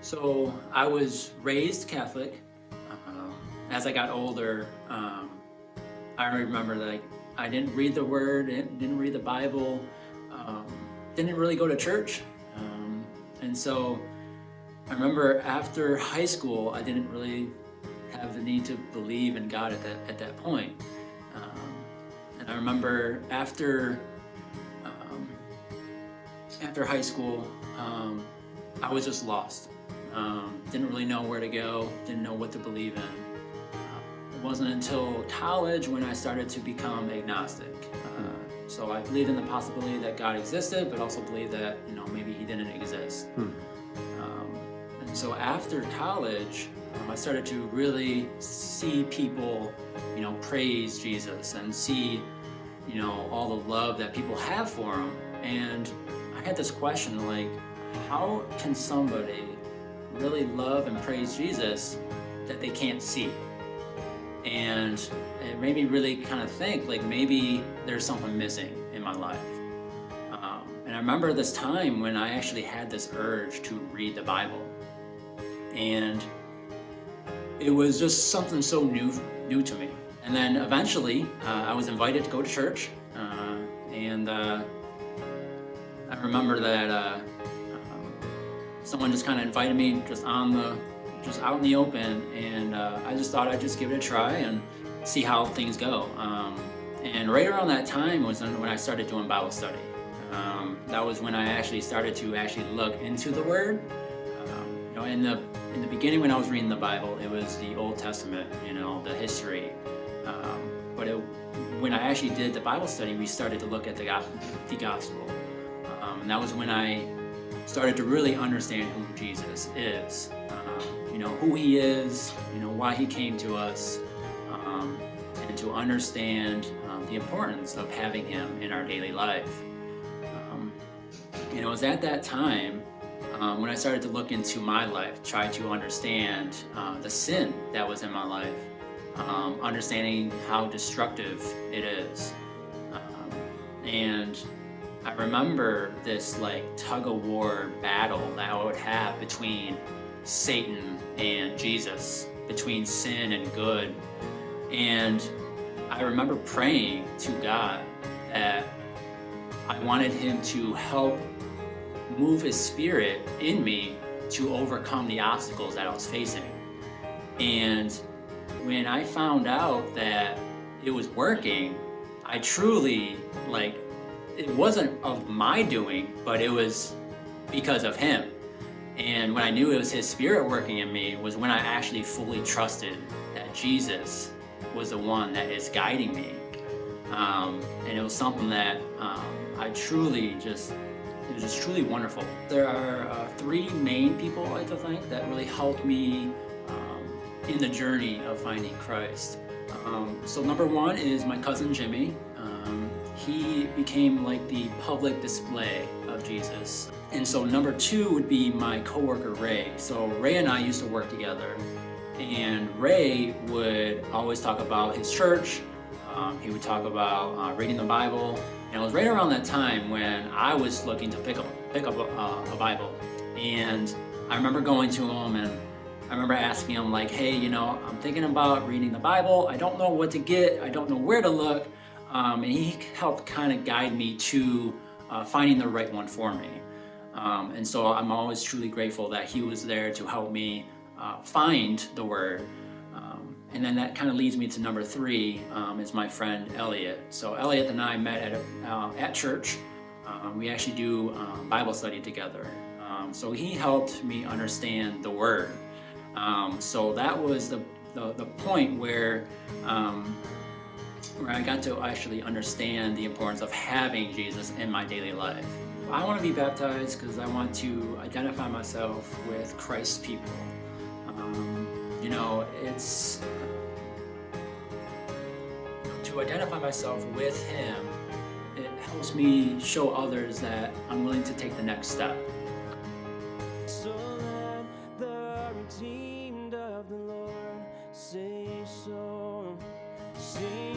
So I was raised Catholic. As I got older, I remember that I didn't read the Word, didn't read the Bible, um, didn't really go to church, and so I remember after high school, I didn't really have the need to believe in God at that point. Um, and I remember um, after high school, I was just lost. Didn't really know where to go, didn't know what to believe in. It wasn't until college when I started to become agnostic. So I believed in the possibility that God existed, but also believed that maybe He didn't exist. And so after college, I started to really see people, praise Jesus and see, all the love that people have for Him. And I had this question, like, how can somebody really love and praise Jesus that they can't see? And it made me really kind of think, like, maybe there's something missing in my life. And I remember this time when I actually had this urge to read the Bible. And it was just something so new to me. And then eventually, I was invited to go to church. And I remember that someone just kind of invited me just out in the open, and I just thought I'd just give it a try and see how things go. And right around that time was when I started doing Bible study. That was when I actually started to look into the Word. In the beginning, when I was reading the Bible, it was the Old Testament, the history. But when I actually did the Bible study, we started to look at the gospel. And that was when I started to really understand who Jesus is, who He is, why He came to us, and to understand the importance of having Him in our daily life. It was at that time when I started to look into my life, try to understand the sin that was in my life, understanding how destructive it is. And I remember this tug-of-war battle that I would have between Satan and Jesus, between sin and good. And I remember praying to God that I wanted Him to help move His Spirit in me to overcome the obstacles that I was facing. And when I found out that it was working, I truly, it wasn't of my doing, but it was because of Him. And when I knew it was His Spirit working in me was when I actually fully trusted that Jesus was the one that is guiding me. And it was something that it was just truly wonderful. There are three main people, I like to think, that really helped me in the journey of finding Christ. So number one is my cousin Jimmy. He became the public display of Jesus. And so number two would be my coworker Ray. So Ray and I used to work together, and Ray would always talk about his church. He would talk about reading the Bible. And it was right around that time when I was looking to pick up a Bible. And I remember going to him, and I remember asking him, hey, I'm thinking about reading the Bible. I don't know what to get. I don't know where to look. And he helped kind of guide me to finding the right one for me. And so I'm always truly grateful that he was there to help me find the Word. And then that kind of leads me to number three, is my friend Elliot. So Elliot and I met at church. We actually do Bible study together. So he helped me understand the Word. So that was the point where I got to actually understand the importance of having Jesus in my daily life. I want to be baptized because I want to identify myself with Christ's people. It's to identify myself with Him. It helps me show others that I'm willing to take the next step. So let the redeemed of the Lord say so. Sing